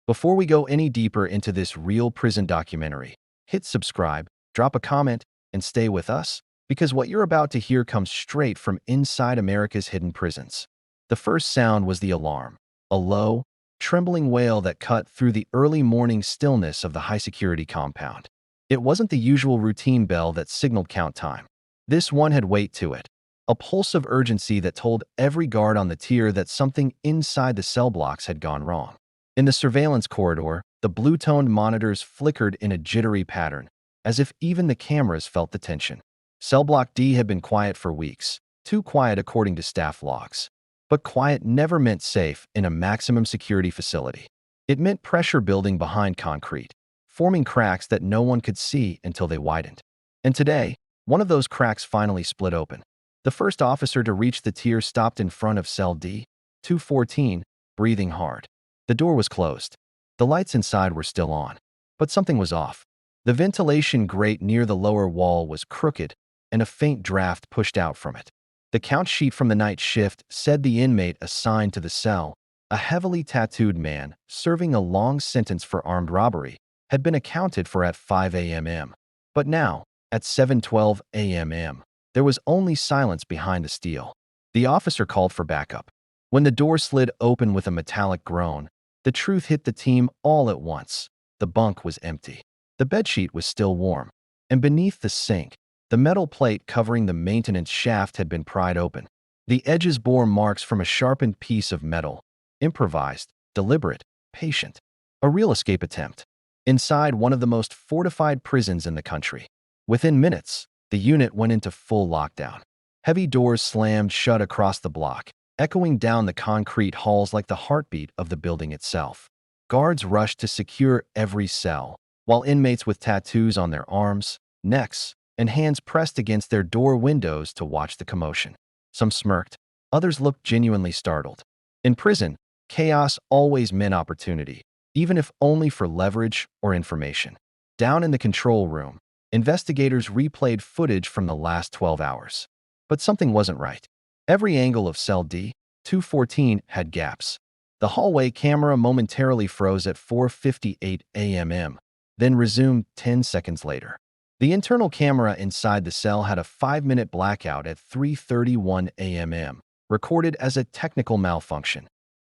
Before we go any deeper into this real prison documentary, hit subscribe, drop a comment, and stay with us, because what you're about to hear comes straight from inside America's hidden prisons. The first sound was the alarm, a low, trembling wail that cut through the early morning stillness of the high-security compound. It wasn't the usual routine bell that signaled count time. This one had weight to it, a pulse of urgency that told every guard on the tier that something inside the cell blocks had gone wrong. In the surveillance corridor, the blue-toned monitors flickered in a jittery pattern, as if even the cameras felt the tension. Cell Block D had been quiet for weeks, too quiet according to staff logs. But quiet never meant safe in a maximum security facility. It meant pressure building behind concrete, forming cracks that no one could see until they widened. And today, one of those cracks finally split open. The first officer to reach the tier stopped in front of cell D, 214, breathing hard. The door was closed. The lights inside were still on. But something was off. The ventilation grate near the lower wall was crooked, and a faint draft pushed out from it. The count sheet from the night shift said the inmate assigned to the cell, a heavily tattooed man serving a long sentence for armed robbery, had been accounted for at 5 a.m. But now, at 7:12 a.m., there was only silence behind the steel. The officer called for backup. When the door slid open with a metallic groan, the truth hit the team all at once. The bunk was empty. The bedsheet was still warm, and beneath the sink, the metal plate covering the maintenance shaft had been pried open. The edges bore marks from a sharpened piece of metal, improvised, deliberate, patient. A real escape attempt. Inside one of the most fortified prisons in the country. Within minutes, the unit went into full lockdown. Heavy doors slammed shut across the block, echoing down the concrete halls like the heartbeat of the building itself. Guards rushed to secure every cell, while inmates with tattoos on their arms, necks, and hands pressed against their door windows to watch the commotion. Some smirked, others looked genuinely startled. In prison, chaos always meant opportunity, even if only for leverage or information. Down in the control room, investigators replayed footage from the last 12 hours. But something wasn't right. Every angle of cell D, 214, had gaps. The hallway camera momentarily froze at 4:58 a.m., then resumed 10 seconds later. The internal camera inside the cell had a 5-minute blackout at 3:31 a.m., recorded as a technical malfunction.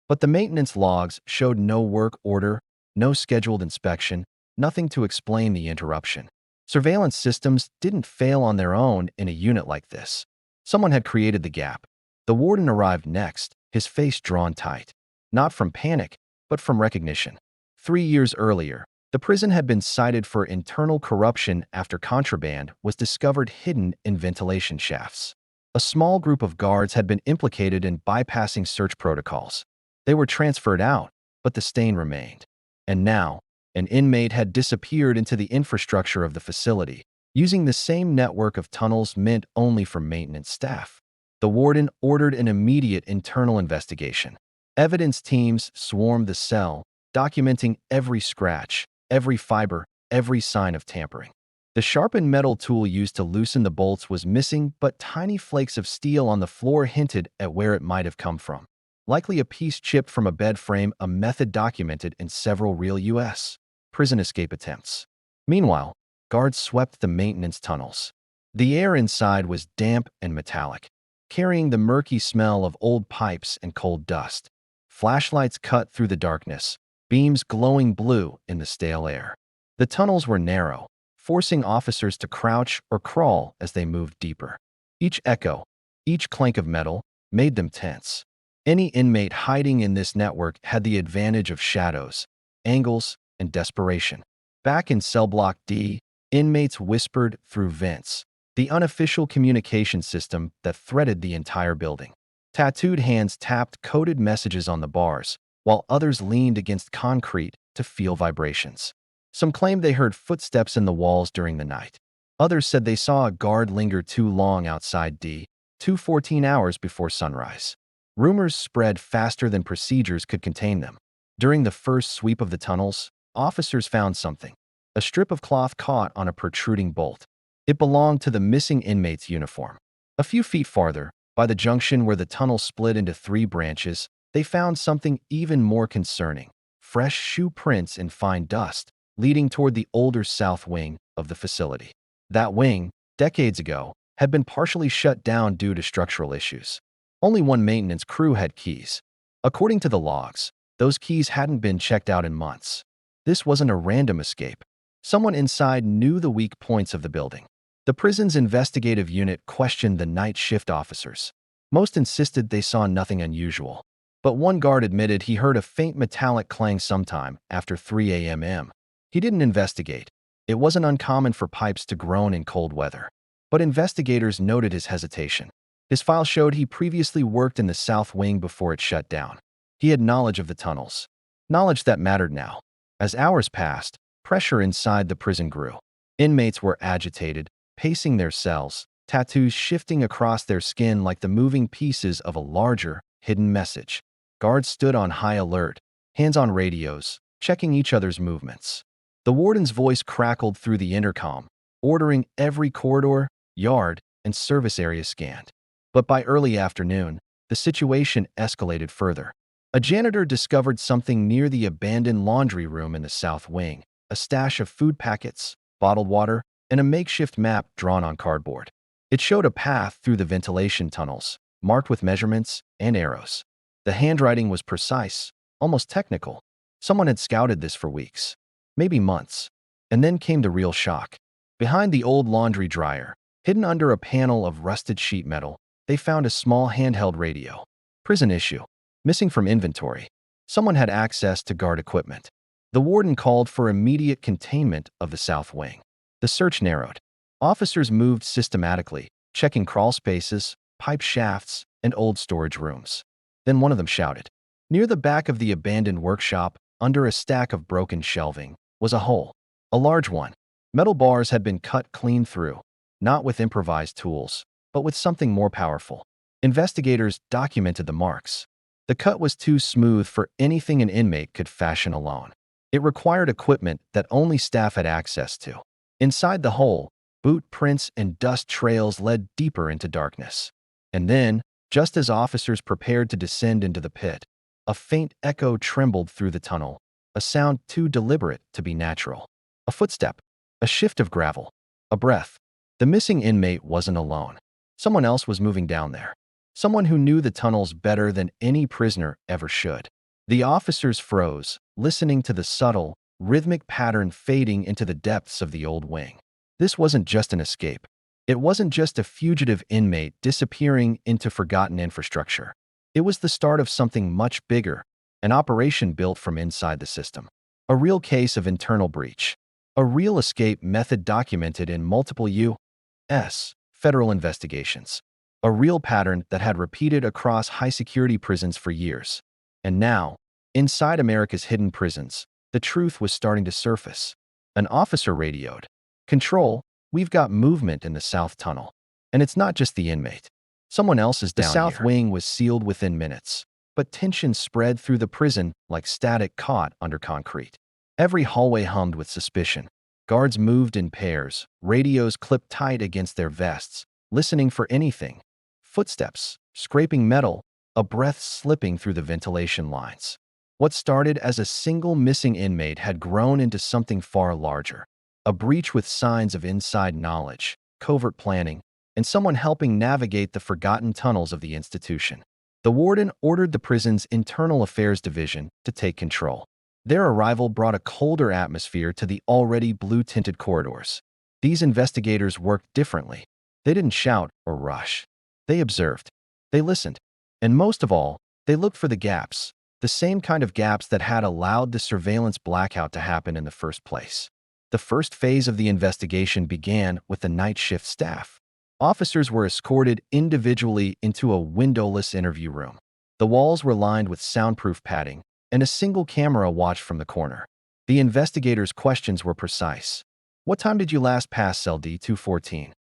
But the maintenance logs showed no work order, no scheduled inspection, nothing to explain the interruption. Surveillance systems didn't fail on their own in a unit like this. Someone had created the gap. The warden arrived next, his face drawn tight. Not from panic, but from recognition. 3 years earlier, the prison had been cited for internal corruption after contraband was discovered hidden in ventilation shafts. A small group of guards had been implicated in bypassing search protocols. They were transferred out, but the stain remained. And now, an inmate had disappeared into the infrastructure of the facility, using the same network of tunnels meant only for maintenance staff. The warden ordered an immediate internal investigation. Evidence teams swarmed the cell, documenting every scratch, every fiber, every sign of tampering. The sharpened metal tool used to loosen the bolts was missing, but tiny flakes of steel on the floor hinted at where it might have come from. Likely a piece chipped from a bed frame, a method documented in several real U.S. prison escape attempts. Meanwhile, guards swept the maintenance tunnels. The air inside was damp and metallic, carrying the murky smell of old pipes and cold dust. Flashlights cut through the darkness, beams glowing blue in the stale air. The tunnels were narrow, forcing officers to crouch or crawl as they moved deeper. Each echo, each clank of metal, made them tense. Any inmate hiding in this network had the advantage of shadows, angles, and desperation. Back in cell block D, inmates whispered through vents, the unofficial communication system that threaded the entire building. Tattooed hands tapped coded messages on the bars, while others leaned against concrete to feel vibrations. Some claimed they heard footsteps in the walls during the night. Others said they saw a guard linger too long outside D, 14 hours before sunrise. Rumors spread faster than procedures could contain them. During the first sweep of the tunnels, officers found something. A strip of cloth caught on a protruding bolt. It belonged to the missing inmate's uniform. A few feet farther, by the junction where the tunnel split into 3 branches, they found something even more concerning. fresh shoe prints and fine dust, leading toward the older south wing of the facility. That wing, decades ago, had been partially shut down due to structural issues. Only one maintenance crew had keys. According to the logs, those keys hadn't been checked out in months. This wasn't a random escape. Someone inside knew the weak points of the building. The prison's investigative unit questioned the night shift officers. Most insisted they saw nothing unusual. But one guard admitted he heard a faint metallic clang sometime after 3 a.m. He didn't investigate. It wasn't uncommon for pipes to groan in cold weather. But investigators noted his hesitation. His file showed he previously worked in the south wing before it shut down. He had knowledge of the tunnels. Knowledge that mattered now. As hours passed, pressure inside the prison grew. Inmates were agitated, pacing their cells, tattoos shifting across their skin like the moving pieces of a larger, hidden message. Guards stood on high alert, hands on radios, checking each other's movements. The warden's voice crackled through the intercom, ordering every corridor, yard, and service area scanned. But by early afternoon, the situation escalated further. A janitor discovered something near the abandoned laundry room in the south wing, a stash of food packets, bottled water, and a makeshift map drawn on cardboard. It showed a path through the ventilation tunnels, marked with measurements and arrows. The handwriting was precise, almost technical. Someone had scouted this for weeks, maybe months. And then came the real shock. Behind the old laundry dryer, hidden under a panel of rusted sheet metal, they found a small handheld radio. Prison issue. Missing from inventory. Someone had access to guard equipment. The warden called for immediate containment of the south wing. The search narrowed. Officers moved systematically, checking crawl spaces, pipe shafts, and old storage rooms. Then one of them shouted. Near the back of the abandoned workshop, under a stack of broken shelving, was a hole. A large one. Metal bars had been cut clean through, not with improvised tools, but with something more powerful. Investigators documented the marks. The cut was too smooth for anything an inmate could fashion alone. It required equipment that only staff had access to. Inside the hole, boot prints and dust trails led deeper into darkness. And then, just as officers prepared to descend into the pit, a faint echo trembled through the tunnel, a sound too deliberate to be natural. A footstep, a shift of gravel, a breath. The missing inmate wasn't alone. Someone else was moving down there. Someone who knew the tunnels better than any prisoner ever should. The officers froze, listening to the subtle, rhythmic pattern fading into the depths of the old wing. This wasn't just an escape. It wasn't just a fugitive inmate disappearing into forgotten infrastructure. It was the start of something much bigger, an operation built from inside the system. A real case of internal breach. A real escape method documented in multiple U.S. federal investigations. A real pattern that had repeated across high-security prisons for years. And now, inside America's hidden prisons, the truth was starting to surface. An officer radioed. Control, we've got movement in the south tunnel. And it's not just the inmate. Someone else is down here. The south wing was sealed within minutes, but tension spread through the prison like static caught under concrete. Every hallway hummed with suspicion. Guards moved in pairs, radios clipped tight against their vests, listening for anything. Footsteps, scraping metal, a breath slipping through the ventilation lines. What started as a single missing inmate had grown into something far larger. A breach with signs of inside knowledge, covert planning, and someone helping navigate the forgotten tunnels of the institution. The warden ordered the prison's internal affairs division to take control. Their arrival brought a colder atmosphere to the already blue-tinted corridors. These investigators worked differently. They didn't shout or rush. They observed. They listened. And most of all, they looked for the gaps, the same kind of gaps that had allowed the surveillance blackout to happen in the first place. The first phase of the investigation began with the night shift staff. Officers were escorted individually into a windowless interview room. The walls were lined with soundproof padding, and a single camera watched from the corner. The investigators' questions were precise. What time did you last pass cell D214?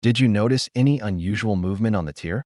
Did you notice any unusual movement on the tier?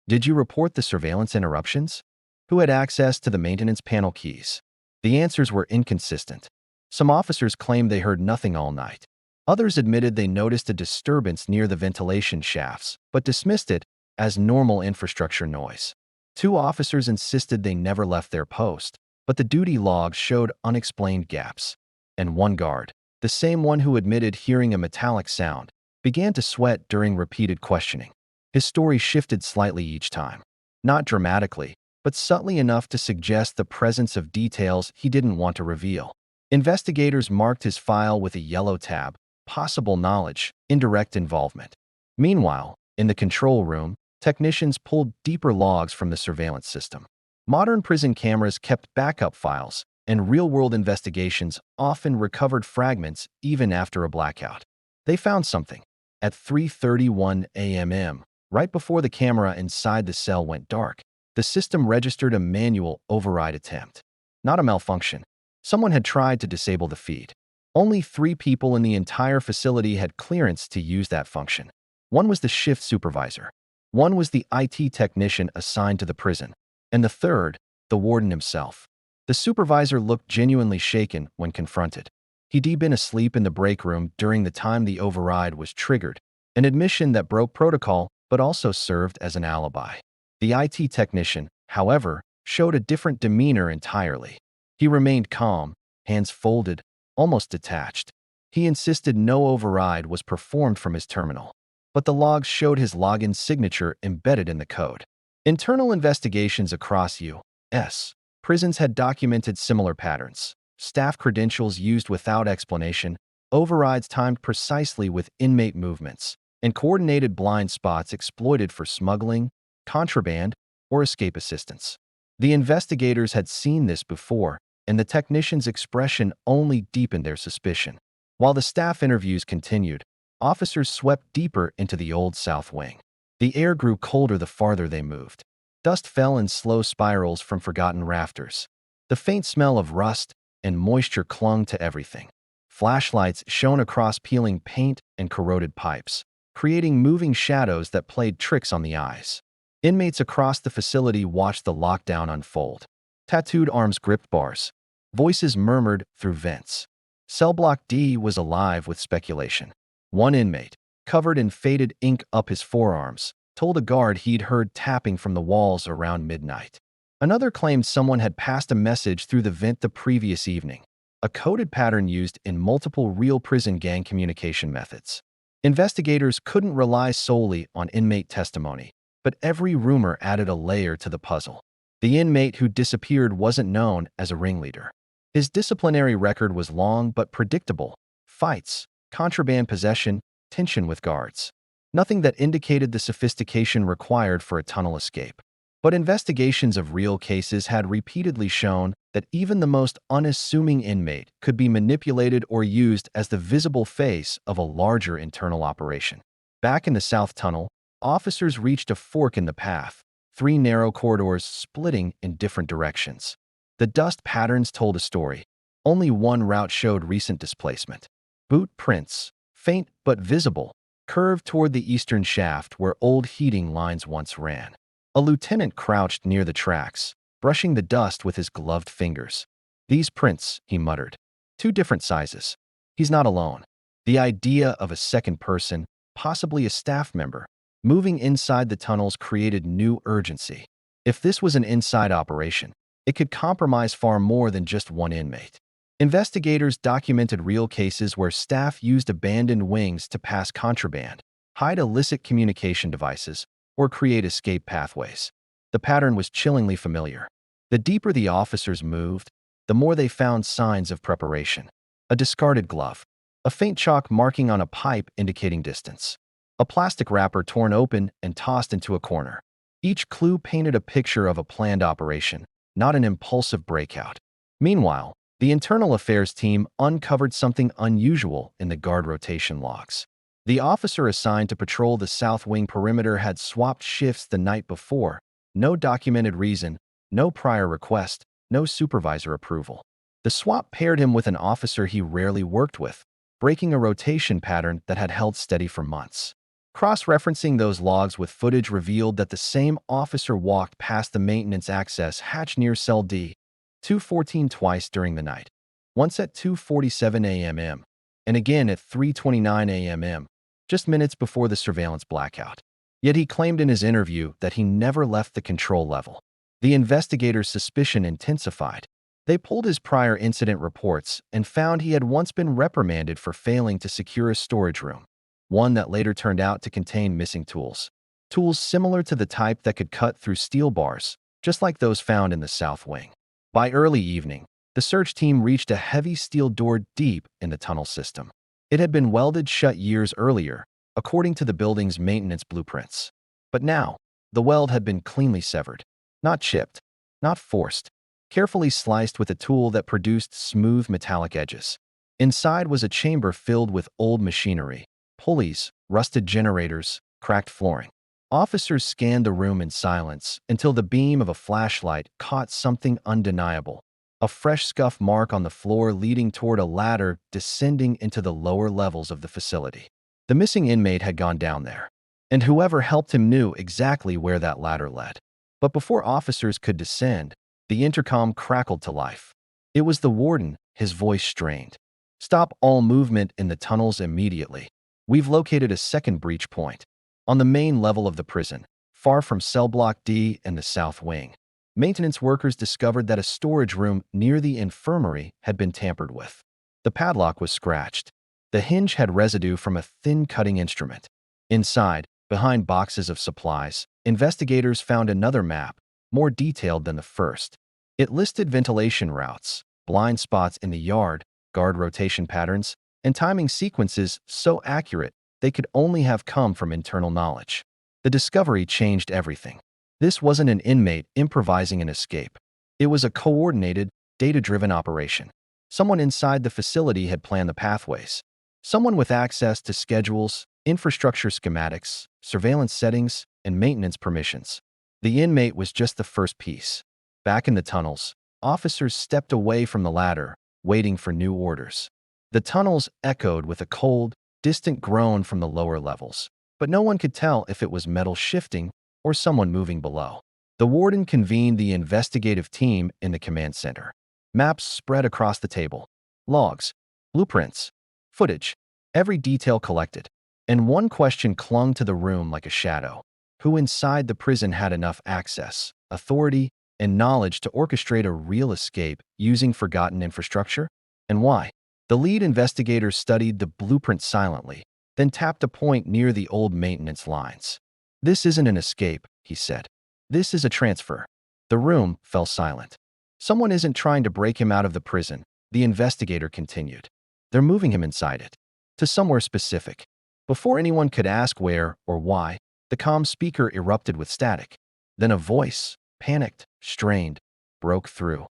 Did you report the surveillance interruptions? Who had access to the maintenance panel keys? The answers were inconsistent. Some officers claimed they heard nothing all night. Others admitted they noticed a disturbance near the ventilation shafts, but dismissed it as normal infrastructure noise. 2 officers insisted they never left their post. but the duty logs showed unexplained gaps. And one guard, the same one who admitted hearing a metallic sound, began to sweat during repeated questioning. His story shifted slightly each time. Not dramatically, but subtly enough to suggest the presence of details he didn't want to reveal. Investigators marked his file with a yellow tab, possible knowledge, indirect involvement. Meanwhile, in the control room, technicians pulled deeper logs from the surveillance system. Modern prison cameras kept backup files, and real-world investigations often recovered fragments even after a blackout. They found something. At 3:31 a.m., right before the camera inside the cell went dark, the system registered a manual override attempt. Not a malfunction. Someone had tried to disable the feed. Only 3 people in the entire facility had clearance to use that function. One was the shift supervisor. One was the IT technician assigned to the prison. And the third, the warden himself. The supervisor looked genuinely shaken when confronted. He'd been asleep in the break room during the time the override was triggered, an admission that broke protocol but also served as an alibi. The IT technician, however, showed a different demeanor entirely. He remained calm, hands folded, almost detached. He insisted no override was performed from his terminal, but the logs showed his login signature embedded in the code. Internal investigations across U.S. prisons had documented similar patterns. Staff credentials used without explanation, overrides timed precisely with inmate movements, and coordinated blind spots exploited for smuggling, contraband, or escape assistance. The investigators had seen this before, and the technicians' expression only deepened their suspicion. While the staff interviews continued, officers swept deeper into the Old South Wing. The air grew colder the farther they moved. Dust fell in slow spirals from forgotten rafters. The faint smell of rust and moisture clung to everything. Flashlights shone across peeling paint and corroded pipes, creating moving shadows that played tricks on the eyes. Inmates across the facility watched the lockdown unfold. Tattooed arms gripped bars. Voices murmured through vents. Cell block D was alive with speculation. One inmate, covered in faded ink up his forearms, told a guard he'd heard tapping from the walls around midnight. Another claimed someone had passed a message through the vent the previous evening, a coded pattern used in multiple real prison gang communication methods. Investigators couldn't rely solely on inmate testimony, but every rumor added a layer to the puzzle. The inmate who disappeared wasn't known as a ringleader. His disciplinary record was long but predictable: fights, contraband possession, tension with guards. Nothing that indicated the sophistication required for a tunnel escape. But investigations of real cases had repeatedly shown that even the most unassuming inmate could be manipulated or used as the visible face of a larger internal operation. Back in the South Tunnel, officers reached a fork in the path, 3 narrow corridors splitting in different directions. The dust patterns told a story. Only one route showed recent displacement. Boot prints, faint but visible, curved toward the eastern shaft where old heating lines once ran. A lieutenant crouched near the tracks, brushing the dust with his gloved fingers. "These prints," he muttered. "2 different sizes. He's not alone." The idea of a second person, possibly a staff member, moving inside the tunnels created new urgency. If this was an inside operation, it could compromise far more than just one inmate. Investigators documented real cases where staff used abandoned wings to pass contraband, hide illicit communication devices, or create escape pathways. The pattern was chillingly familiar. The deeper the officers moved, the more they found signs of preparation. A discarded glove, a faint chalk marking on a pipe indicating distance, a plastic wrapper torn open and tossed into a corner. Each clue painted a picture of a planned operation, not an impulsive breakout. Meanwhile, the internal affairs team uncovered something unusual in the guard rotation logs. The officer assigned to patrol the South Wing perimeter had swapped shifts the night before. No documented reason, no prior request, no supervisor approval. The swap paired him with an officer he rarely worked with, breaking a rotation pattern that had held steady for months. Cross-referencing those logs with footage revealed that the same officer walked past the maintenance access hatch near cell D, 214 twice during the night, once at 2:47 a.m. and again at 3:29 a.m., just minutes before the surveillance blackout. Yet he claimed in his interview that he never left the control level. The investigator's suspicion intensified. They pulled his prior incident reports and found he had once been reprimanded for failing to secure a storage room, one that later turned out to contain missing tools. Tools similar to the type that could cut through steel bars, just like those found in the South Wing. By early evening, the search team reached a heavy steel door deep in the tunnel system. It had been welded shut years earlier, according to the building's maintenance blueprints. But now, the weld had been cleanly severed. Not chipped, not forced, carefully sliced with a tool that produced smooth metallic edges. Inside was a chamber filled with old machinery, pulleys, rusted generators, cracked flooring. Officers scanned the room in silence until the beam of a flashlight caught something undeniable. A fresh scuff mark on the floor leading toward a ladder descending into the lower levels of the facility. The missing inmate had gone down there, and whoever helped him knew exactly where that ladder led. But before officers could descend, the intercom crackled to life. It was the warden, his voice strained. "Stop all movement in the tunnels immediately. We've located a second breach point. On the main level of the prison, far from cell block D and the South Wing, maintenance workers discovered that a storage room near the infirmary had been tampered with. The padlock was scratched. The hinge had residue from a thin cutting instrument. Inside, behind boxes of supplies, investigators found another map, more detailed than the first. It listed ventilation routes, blind spots in the yard, guard rotation patterns, and timing sequences so accurate they could only have come from internal knowledge. The discovery changed everything. This wasn't an inmate improvising an escape. It was a coordinated, data-driven operation. Someone inside the facility had planned the pathways. Someone with access to schedules, infrastructure schematics, surveillance settings, and maintenance permissions. The inmate was just the first piece. Back in the tunnels, officers stepped away from the ladder, waiting for new orders. The tunnels echoed with a cold, distant groan from the lower levels, but no one could tell if it was metal shifting or someone moving below. The warden convened the investigative team in the command center. Maps spread across the table. Logs, blueprints, footage, every detail collected. And one question clung to the room like a shadow. Who inside the prison had enough access, authority, and knowledge to orchestrate a real escape using forgotten infrastructure? And why? The lead investigator studied the blueprint silently, then tapped a point near the old maintenance lines. "This isn't an escape," he said. "This is a transfer." The room fell silent. "Someone isn't trying to break him out of the prison," the investigator continued. "They're moving him inside it, to somewhere specific." Before anyone could ask where or why, the comm speaker erupted with static. Then a voice, panicked, strained, broke through.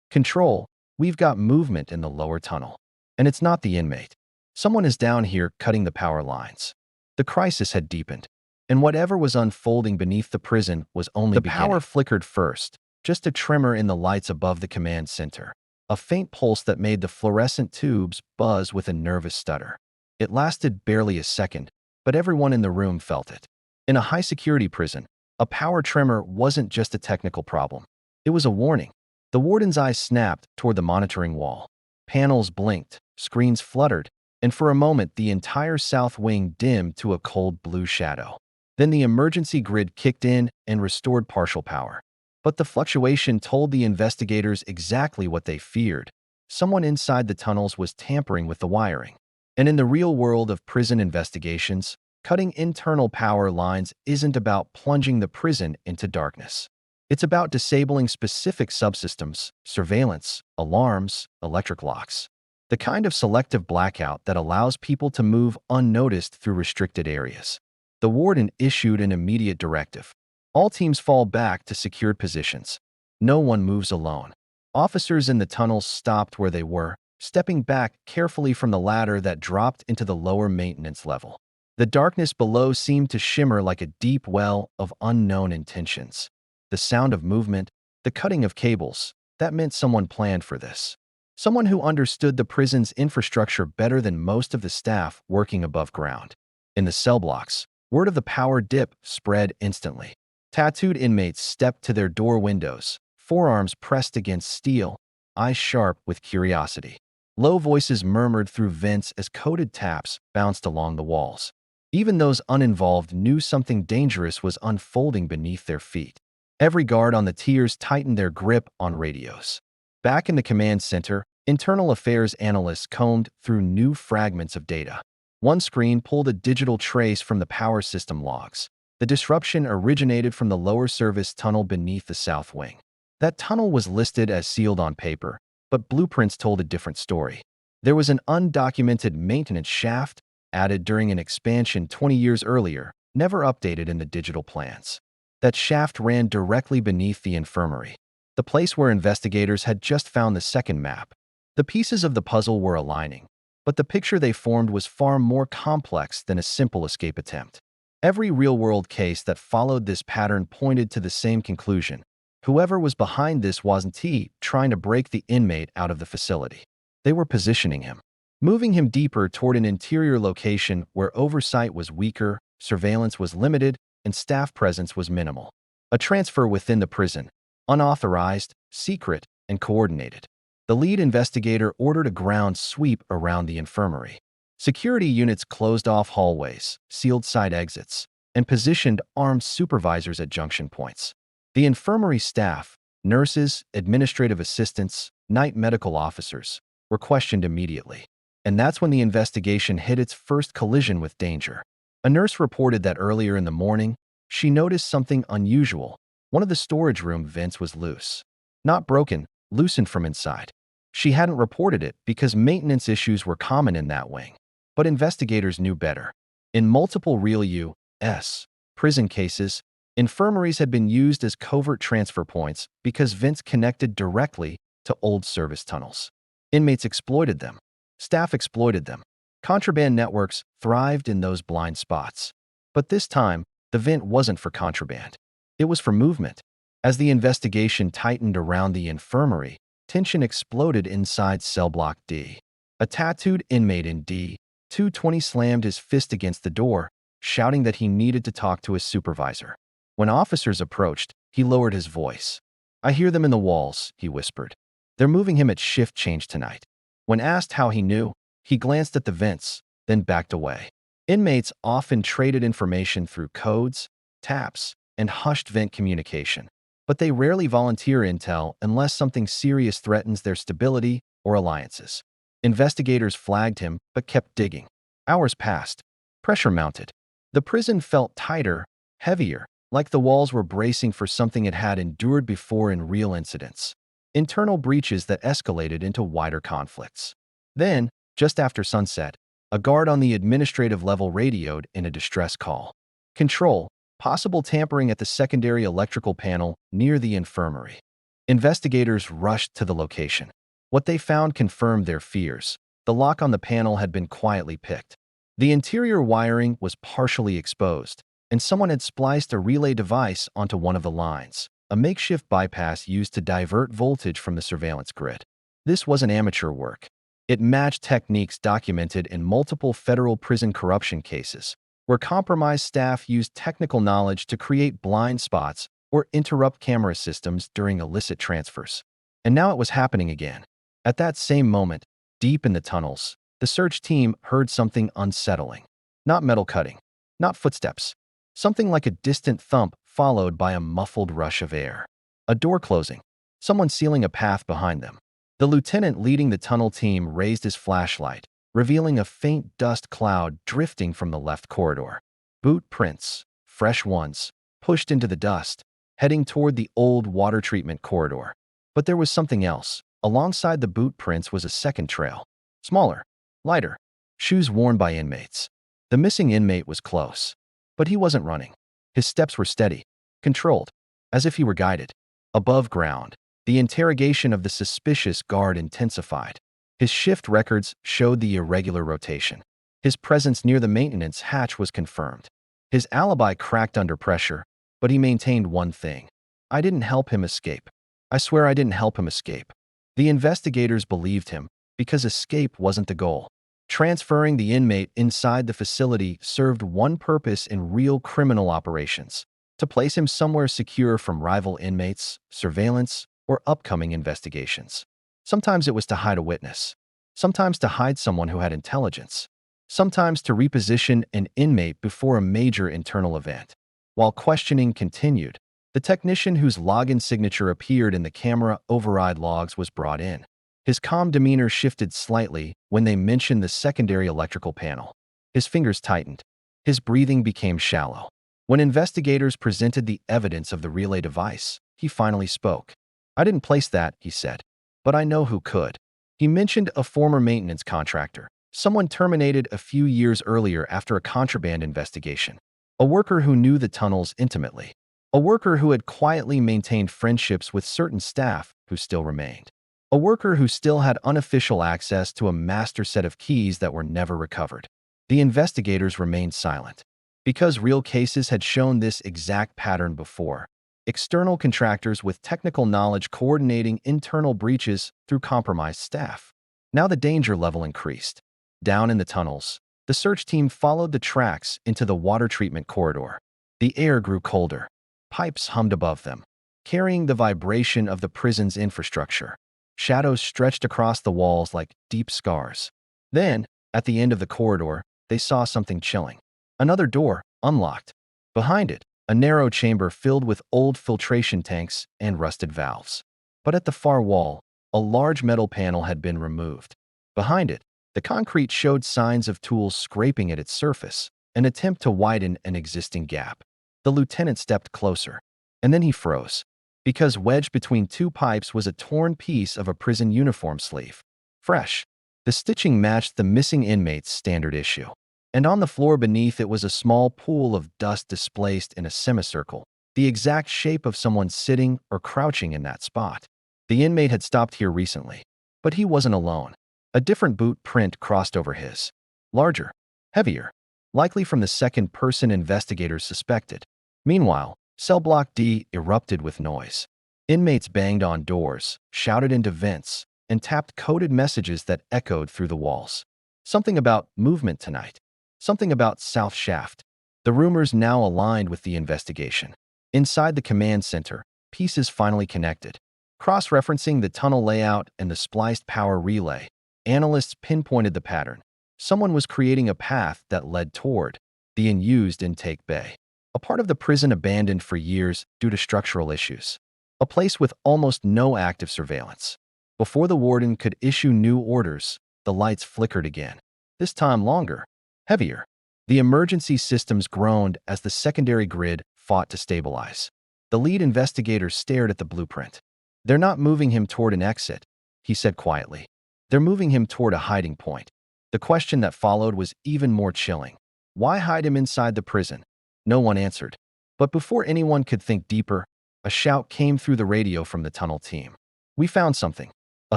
"Control, we've got movement in the lower tunnel. And it's not the inmate. Someone is down here cutting the power lines." The crisis had deepened, and whatever was unfolding beneath the prison was only beginning. The power flickered first, just a tremor in the lights above the command center, a faint pulse that made the fluorescent tubes buzz with a nervous stutter. It lasted barely a second, but everyone in the room felt it. In a high-security prison, a power tremor wasn't just a technical problem. It was a warning. The warden's eyes snapped toward the monitoring wall. Panels blinked, screens fluttered, and for a moment the entire South Wing dimmed to a cold blue shadow. Then the emergency grid kicked in and restored partial power. But the fluctuation told the investigators exactly what they feared. Someone inside the tunnels was tampering with the wiring. And in the real world of prison investigations, cutting internal power lines isn't about plunging the prison into darkness. It's about disabling specific subsystems, surveillance, alarms, electric locks. The kind of selective blackout that allows people to move unnoticed through restricted areas. The warden issued an immediate directive. All teams fall back to secured positions. No one moves alone. Officers in the tunnels stopped where they were, stepping back carefully from the ladder that dropped into the lower maintenance level. The darkness below seemed to shimmer like a deep well of unknown intentions. The sound of movement, the cutting of cables, that meant someone planned for this. Someone who understood the prison's infrastructure better than most of the staff working above ground. In the cell blocks, word of the power dip spread instantly. Tattooed inmates stepped to their door windows, forearms pressed against steel, eyes sharp with curiosity. Low voices murmured through vents as coded taps bounced along the walls. Even those uninvolved knew something dangerous was unfolding beneath their feet. Every guard on the tiers tightened their grip on radios. Back in the command center, internal affairs analysts combed through new fragments of data. One screen pulled a digital trace from the power system logs. The disruption originated from the lower service tunnel beneath the south wing. That tunnel was listed as sealed on paper, but blueprints told a different story. There was an undocumented maintenance shaft added during an expansion 20 years earlier, never updated in the digital plans. That shaft ran directly beneath the infirmary, the place where investigators had just found the second map. The pieces of the puzzle were aligning, but the picture they formed was far more complex than a simple escape attempt. Every real-world case that followed this pattern pointed to the same conclusion. Whoever was behind this wasn't trying to break the inmate out of the facility. They were positioning him, moving him deeper toward an interior location where oversight was weaker, surveillance was limited, and staff presence was minimal. A transfer within the prison, unauthorized, secret, and coordinated. The lead investigator ordered a ground sweep around the infirmary. Security units closed off hallways, sealed side exits, and positioned armed supervisors at junction points. The infirmary staff, nurses, administrative assistants, night medical officers, were questioned immediately. And that's when the investigation hit its first collision with danger. A nurse reported that earlier in the morning, she noticed something unusual. One of the storage room vents was loose. Not broken, loosened from inside. She hadn't reported it because maintenance issues were common in that wing. But investigators knew better. In multiple real U.S. prison cases, infirmaries had been used as covert transfer points because vents connected directly to old service tunnels. Inmates exploited them. Staff exploited them. Contraband networks thrived in those blind spots. But this time, the vent wasn't for contraband. It was for movement. As the investigation tightened around the infirmary, tension exploded inside cell block D. A tattooed inmate in D-220 slammed his fist against the door, shouting that he needed to talk to his supervisor. When officers approached, he lowered his voice. "I hear them in the walls," he whispered. "They're moving him at shift change tonight." When asked how he knew, he glanced at the vents, then backed away. Inmates often traded information through codes, taps, and hushed vent communication. But they rarely volunteer intel unless something serious threatens their stability or alliances. Investigators flagged him, but kept digging. Hours passed. Pressure mounted. The prison felt tighter, heavier, like the walls were bracing for something it had endured before in real incidents. Internal breaches that escalated into wider conflicts. Then, just after sunset, a guard on the administrative level radioed in a distress call. "Control, possible tampering at the secondary electrical panel near the infirmary." Investigators rushed to the location. What they found confirmed their fears. The lock on the panel had been quietly picked. The interior wiring was partially exposed, and someone had spliced a relay device onto one of the lines, a makeshift bypass used to divert voltage from the surveillance grid. This wasn't amateur work. It matched techniques documented in multiple federal prison corruption cases, where compromised staff used technical knowledge to create blind spots or interrupt camera systems during illicit transfers. And now it was happening again. At that same moment, deep in the tunnels, the search team heard something unsettling. Not metal cutting, not footsteps. Something like a distant thump followed by a muffled rush of air. A door closing. Someone sealing a path behind them. The lieutenant leading the tunnel team raised his flashlight, revealing a faint dust cloud drifting from the left corridor. Boot prints, fresh ones, pushed into the dust, heading toward the old water treatment corridor. But there was something else. Alongside the boot prints was a second trail. Smaller, lighter, shoes worn by inmates. The missing inmate was close, but he wasn't running. His steps were steady, controlled, as if he were guided. Above ground, the interrogation of the suspicious guard intensified. His shift records showed the irregular rotation. His presence near the maintenance hatch was confirmed. His alibi cracked under pressure, but he maintained one thing. "I didn't help him escape. I swear I didn't help him escape." The investigators believed him because escape wasn't the goal. Transferring the inmate inside the facility served one purpose in real criminal operations: to place him somewhere secure from rival inmates, surveillance, or upcoming investigations. Sometimes it was to hide a witness. Sometimes to hide someone who had intelligence. Sometimes to reposition an inmate before a major internal event. While questioning continued, The technician whose login signature appeared in the camera override logs was brought in. His calm demeanor shifted slightly when they mentioned the secondary electrical panel. His fingers tightened. His breathing became shallow. When investigators presented the evidence of the relay device, he finally spoke. "I didn't place that," he said, "but I know who could." He mentioned a former maintenance contractor, someone terminated a few years earlier after a contraband investigation, a worker who knew the tunnels intimately, a worker who had quietly maintained friendships with certain staff who still remained, a worker who still had unofficial access to a master set of keys that were never recovered. The investigators remained silent. Because real cases had shown this exact pattern before. External contractors with technical knowledge coordinating internal breaches through compromised staff. Now the danger level increased. Down in the tunnels, the search team followed the tracks into the water treatment corridor. The air grew colder. Pipes hummed above them, carrying the vibration of the prison's infrastructure. Shadows stretched across the walls like deep scars. Then, at the end of the corridor, they saw something chilling. Another door, unlocked. Behind it, a narrow chamber filled with old filtration tanks and rusted valves. But at the far wall, a large metal panel had been removed. Behind it, the concrete showed signs of tools scraping at its surface, an attempt to widen an existing gap. The lieutenant stepped closer, and then he froze, because wedged between two pipes was a torn piece of a prison uniform sleeve. Fresh. The stitching matched the missing inmate's standard issue. And on the floor beneath it was a small pool of dust displaced in a semicircle, the exact shape of someone sitting or crouching in that spot. The inmate had stopped here recently, but he wasn't alone. A different boot print crossed over his. Larger, heavier, likely from the second-person investigators suspected. Meanwhile, cell block D erupted with noise. Inmates banged on doors, shouted into vents, and tapped coded messages that echoed through the walls. Something about movement tonight. Something about South Shaft. The rumors now aligned with the investigation. Inside the command center, pieces finally connected. Cross-referencing the tunnel layout and the spliced power relay, analysts pinpointed the pattern. Someone was creating a path that led toward the unused intake bay, a part of the prison abandoned for years due to structural issues, a place with almost no active surveillance. Before the warden could issue new orders, the lights flickered again, this time longer. Heavier. The emergency systems groaned as the secondary grid fought to stabilize. The lead investigator stared at the blueprint. "They're not moving him toward an exit," he said quietly. "They're moving him toward a hiding point." The question that followed was even more chilling. Why hide him inside the prison? No one answered. But before anyone could think deeper, a shout came through the radio from the tunnel team. "We found something." A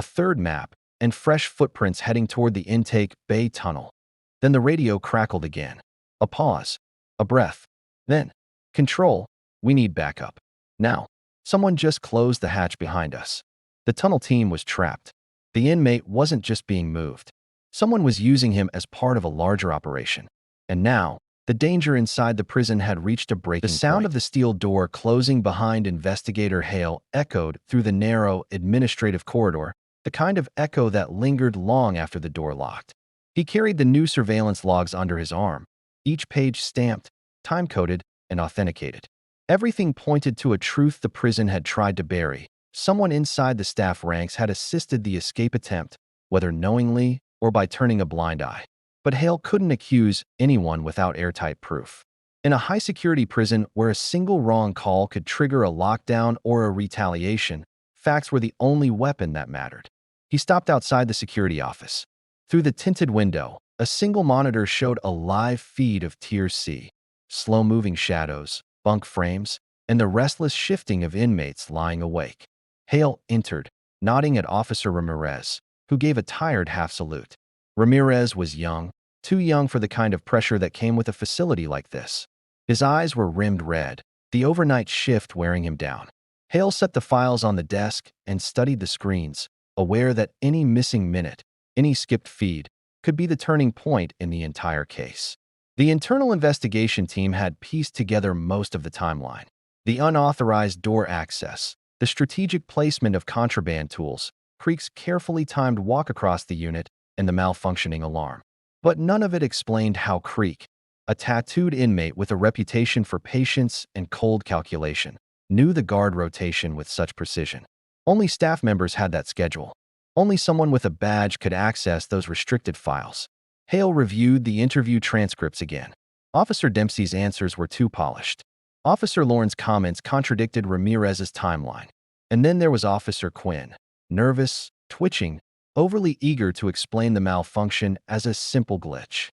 third map, and fresh footprints heading toward the intake bay tunnel. Then the radio crackled again. A pause. A breath. Then, "Control, we need backup. Now." Someone just closed the hatch behind us. The tunnel team was trapped. The inmate wasn't just being moved. Someone was using him as part of a larger operation. And now, the danger inside the prison had reached a breaking point. The sound of the steel door closing behind investigator Hale echoed through the narrow administrative corridor, the kind of echo that lingered long after the door locked. He carried the new surveillance logs under his arm, each page stamped, time-coded, and authenticated. Everything pointed to a truth the prison had tried to bury. Someone inside the staff ranks had assisted the escape attempt, whether knowingly or by turning a blind eye. But Hale couldn't accuse anyone without airtight proof. In a high-security prison where a single wrong call could trigger a lockdown or a retaliation, facts were the only weapon that mattered. He stopped outside the security office. Through the tinted window, a single monitor showed a live feed of Tier C, slow-moving shadows, bunk frames, and the restless shifting of inmates lying awake. Hale entered, nodding at Officer Ramirez, who gave a tired half-salute. Ramirez was young, too young for the kind of pressure that came with a facility like this. His eyes were rimmed red, the overnight shift wearing him down. Hale set the files on the desk and studied the screens, aware that any missing minute, any skipped feed, could be the turning point in the entire case. The internal investigation team had pieced together most of the timeline. The unauthorized door access, the strategic placement of contraband tools, Creek's carefully timed walk across the unit, and the malfunctioning alarm. But none of it explained how Creek, a tattooed inmate with a reputation for patience and cold calculation, knew the guard rotation with such precision. Only staff members had that schedule. Only someone with a badge could access those restricted files. Hale reviewed the interview transcripts again. Officer Dempsey's answers were too polished. Officer Lauren's comments contradicted Ramirez's timeline. And then there was Officer Quinn, nervous, twitching, overly eager to explain the malfunction as a simple glitch.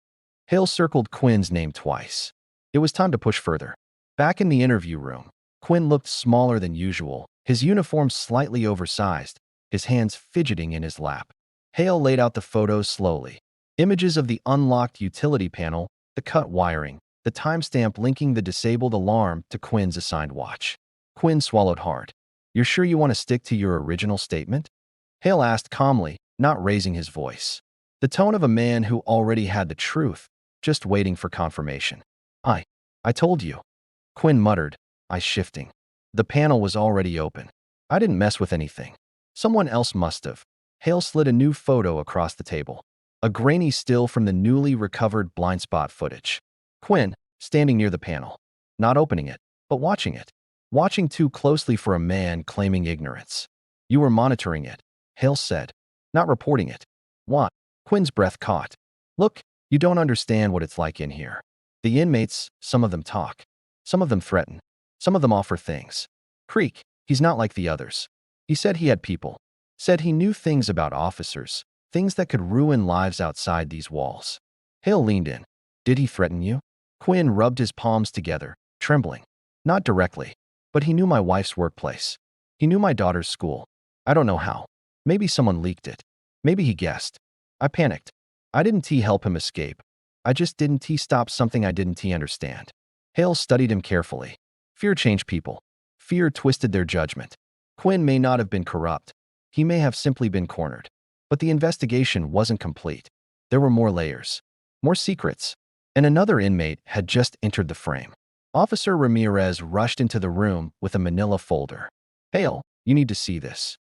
Hale circled Quinn's name twice. It was time to push further. Back in the interview room, Quinn looked smaller than usual, his uniform slightly oversized, his hands fidgeting in his lap. Hale laid out the photos slowly. Images of the unlocked utility panel, the cut wiring, the timestamp linking the disabled alarm to Quinn's assigned watch. Quinn swallowed hard. "You're sure you want to stick to your original statement?" Hale asked calmly, not raising his voice. The tone of a man who already had the truth, just waiting for confirmation. I told you." Quinn muttered, eyes shifting. The panel was already open. "I didn't mess with anything. Someone else must have." Hale slid a new photo across the table. A grainy still from the newly recovered blind spot footage. Quinn, standing near the panel. Not opening it, but watching it. Watching too closely for a man claiming ignorance. "You were monitoring it," Hale said. "Not reporting it." "What?" Quinn's breath caught. "Look, you don't understand what it's like in here. The inmates, some of them talk. Some of them threaten. Some of them offer things. Creek, he's not like the others. He said he had people. Said he knew things about officers, things that could ruin lives outside these walls." Hale leaned in. "Did he threaten you?" Quinn rubbed his palms together, trembling. "Not directly, but he knew my wife's workplace. He knew my daughter's school. I don't know how. Maybe someone leaked it. Maybe he guessed. I panicked. I didn't help him escape. I just didn't stop something I didn't understand." Hale studied him carefully. Fear changed people. Fear twisted their judgment. Quinn may not have been corrupt. He may have simply been cornered. But the investigation wasn't complete. There were more layers. More secrets. And another inmate had just entered the frame. Officer Ramirez rushed into the room with a manila folder. "Hale, you need to see this."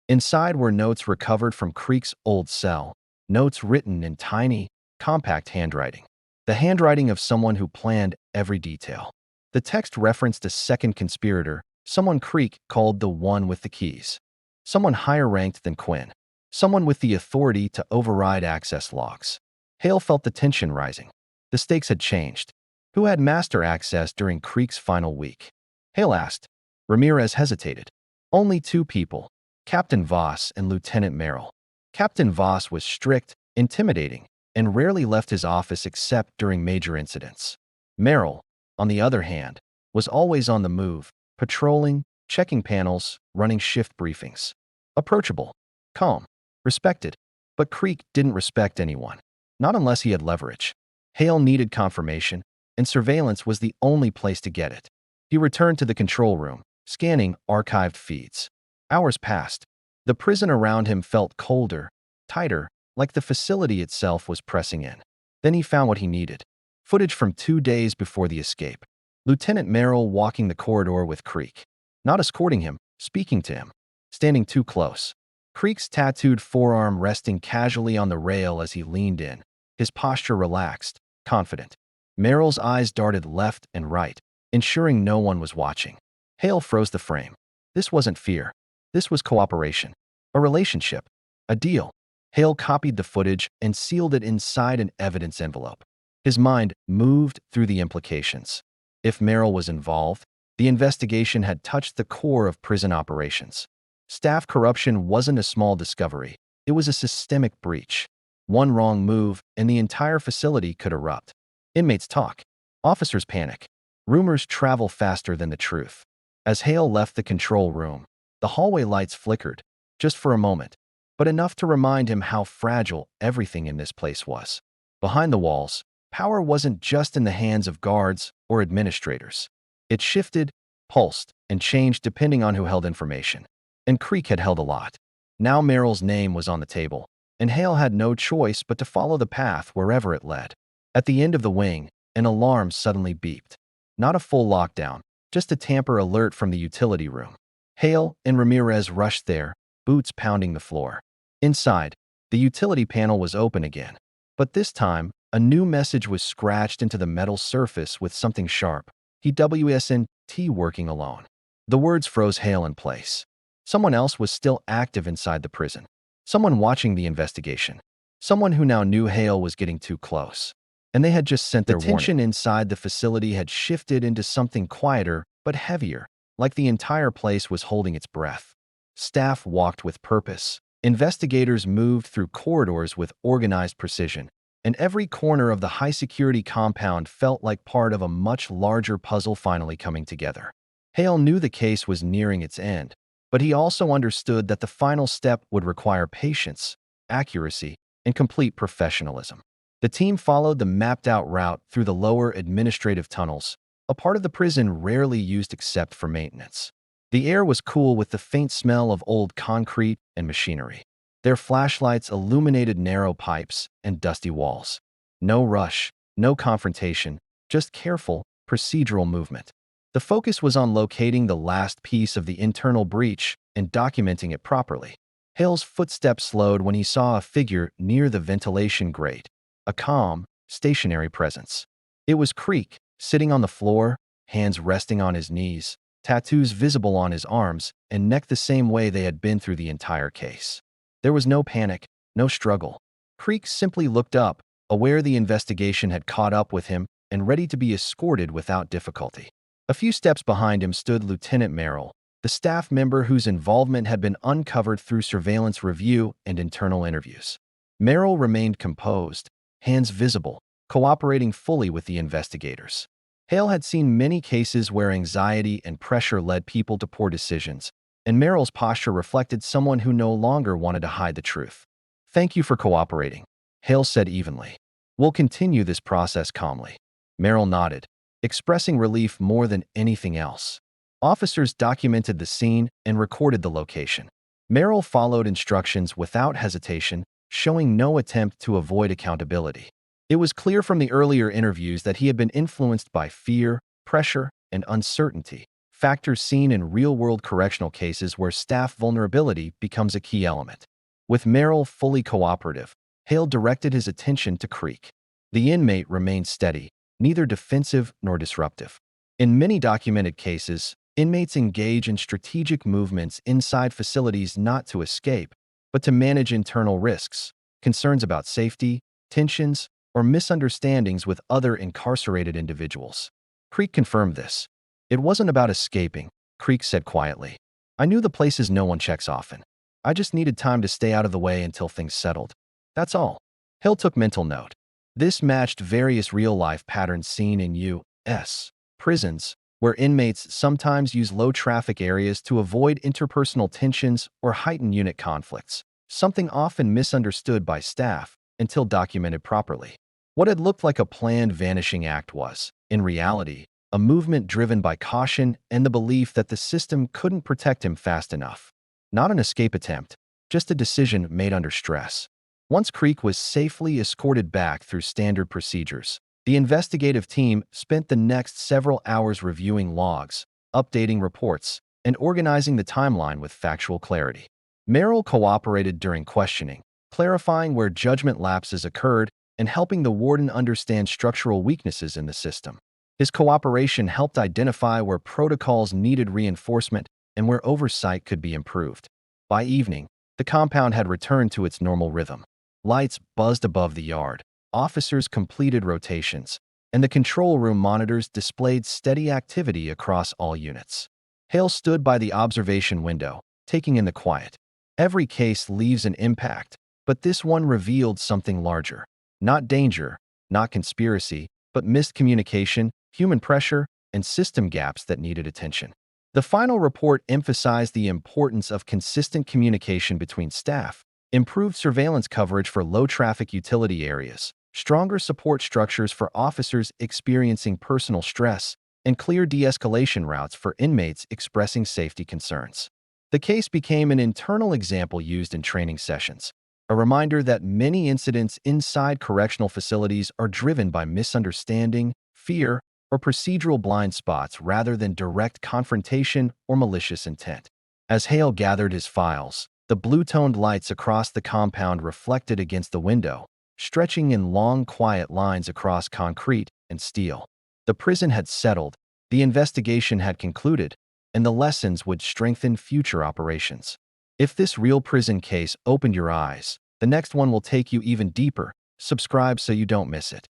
Inside were notes recovered from Creek's old cell. Notes written in tiny, compact handwriting. The handwriting of someone who planned every detail. The text referenced a second conspirator, someone Creek called the one with the keys. Someone higher ranked than Quinn. Someone with the authority to override access logs. Hale felt the tension rising. The stakes had changed. Who had master access during Creek's final week? Hale asked. Ramirez hesitated. Only two people, Captain Voss and Lieutenant Merrill. Captain Voss was strict, intimidating, and rarely left his office except during major incidents. Merrill, on the other hand, was always on the move, patrolling, checking panels, running shift briefings. Approachable, calm, respected. But Creek didn't respect anyone, not unless he had leverage. Hale needed confirmation, and surveillance was the only place to get it. He returned to the control room, scanning archived feeds. Hours passed. The prison around him felt colder, tighter, like the facility itself was pressing in. Then he found what he needed. Footage from 2 days before the escape. Lieutenant Merrill walking the corridor with Creek. Not escorting him, speaking to him. Standing too close. Creek's tattooed forearm resting casually on the rail as he leaned in. His posture relaxed, confident. Merrill's eyes darted left and right, ensuring no one was watching. Hale froze the frame. This wasn't fear. This was cooperation. A relationship. A deal. Hale copied the footage and sealed it inside an evidence envelope. His mind moved through the implications. If Merrill was involved, the investigation had touched the core of prison operations. Staff corruption wasn't a small discovery. It was a systemic breach. One wrong move, and the entire facility could erupt. Inmates talk. Officers panic. Rumors travel faster than the truth. As Hale left the control room, the hallway lights flickered, just for a moment, but enough to remind him how fragile everything in this place was. Behind the walls, power wasn't just in the hands of guards or administrators. It shifted, pulsed, and changed depending on who held information. And Creek had held a lot. Now Merrill's name was on the table, and Hale had no choice but to follow the path wherever it led. At the end of the wing, an alarm suddenly beeped. Not a full lockdown, just a tamper alert from the utility room. Hale and Ramirez rushed there, boots pounding the floor. Inside, the utility panel was open again. But this time, a new message was scratched into the metal surface with something sharp. "TWSNT working alone." The words froze Hale in place. Someone else was still active inside the prison. Someone watching the investigation. Someone who now knew Hale was getting too close. And they had just sent their warning. The tension inside the facility had shifted into something quieter but heavier, like the entire place was holding its breath. Staff walked with purpose. Investigators moved through corridors with organized precision, and every corner of the high-security compound felt like part of a much larger puzzle finally coming together. Hale knew the case was nearing its end, but he also understood that the final step would require patience, accuracy, and complete professionalism. The team followed the mapped-out route through the lower administrative tunnels, a part of the prison rarely used except for maintenance. The air was cool with the faint smell of old concrete and machinery. Their flashlights illuminated narrow pipes and dusty walls. No rush, no confrontation, just careful, procedural movement. The focus was on locating the last piece of the internal breach and documenting it properly. Hale's footsteps slowed when he saw a figure near the ventilation grate, a calm, stationary presence. It was Creek, sitting on the floor, hands resting on his knees, tattoos visible on his arms and neck the same way they had been through the entire case. There was no panic, no struggle. Creek simply looked up, aware the investigation had caught up with him and ready to be escorted without difficulty. A few steps behind him stood Lieutenant Merrill, the staff member whose involvement had been uncovered through surveillance review and internal interviews. Merrill remained composed, hands visible, cooperating fully with the investigators. Hale had seen many cases where anxiety and pressure led people to poor decisions, and Merrill's posture reflected someone who no longer wanted to hide the truth. "Thank you for cooperating," Hale said evenly. "We'll continue this process calmly." Merrill nodded, expressing relief more than anything else. Officers documented the scene and recorded the location. Merrill followed instructions without hesitation, showing no attempt to avoid accountability. It was clear from the earlier interviews that he had been influenced by fear, pressure, and uncertainty, factors seen in real-world correctional cases where staff vulnerability becomes a key element. With Merrill fully cooperative, Hale directed his attention to Creek. The inmate remained steady, neither defensive nor disruptive. In many documented cases, inmates engage in strategic movements inside facilities not to escape, but to manage internal risks, concerns about safety, tensions, or misunderstandings with other incarcerated individuals. Creek confirmed this. "It wasn't about escaping," Creek said quietly. "I knew the places no one checks often. I just needed time to stay out of the way until things settled. That's all." Hill took mental note. This matched various real-life patterns seen in U.S. prisons, where inmates sometimes use low-traffic areas to avoid interpersonal tensions or heighten unit conflicts, something often misunderstood by staff until documented properly. What had looked like a planned vanishing act was, in reality, a movement driven by caution and the belief that the system couldn't protect him fast enough. Not an escape attempt, just a decision made under stress. Once Creek was safely escorted back through standard procedures, the investigative team spent the next several hours reviewing logs, updating reports, and organizing the timeline with factual clarity. Merrill cooperated during questioning, clarifying where judgment lapses occurred and helping the warden understand structural weaknesses in the system. His cooperation helped identify where protocols needed reinforcement and where oversight could be improved. By evening, the compound had returned to its normal rhythm. Lights buzzed above the yard, officers completed rotations, and the control room monitors displayed steady activity across all units. Hale stood by the observation window, taking in the quiet. Every case leaves an impact, but this one revealed something larger. Not danger, not conspiracy, but missed communication, human pressure, and system gaps that needed attention. The final report emphasized the importance of consistent communication between staff, improved surveillance coverage for low-traffic utility areas, stronger support structures for officers experiencing personal stress, and clear de-escalation routes for inmates expressing safety concerns. The case became an internal example used in training sessions, a reminder that many incidents inside correctional facilities are driven by misunderstanding, fear, or procedural blind spots rather than direct confrontation or malicious intent. As Hale gathered his files, the blue-toned lights across the compound reflected against the window, stretching in long, quiet lines across concrete and steel. The prison had settled, the investigation had concluded, and the lessons would strengthen future operations. If this real prison case opened your eyes, the next one will take you even deeper. Subscribe so you don't miss it.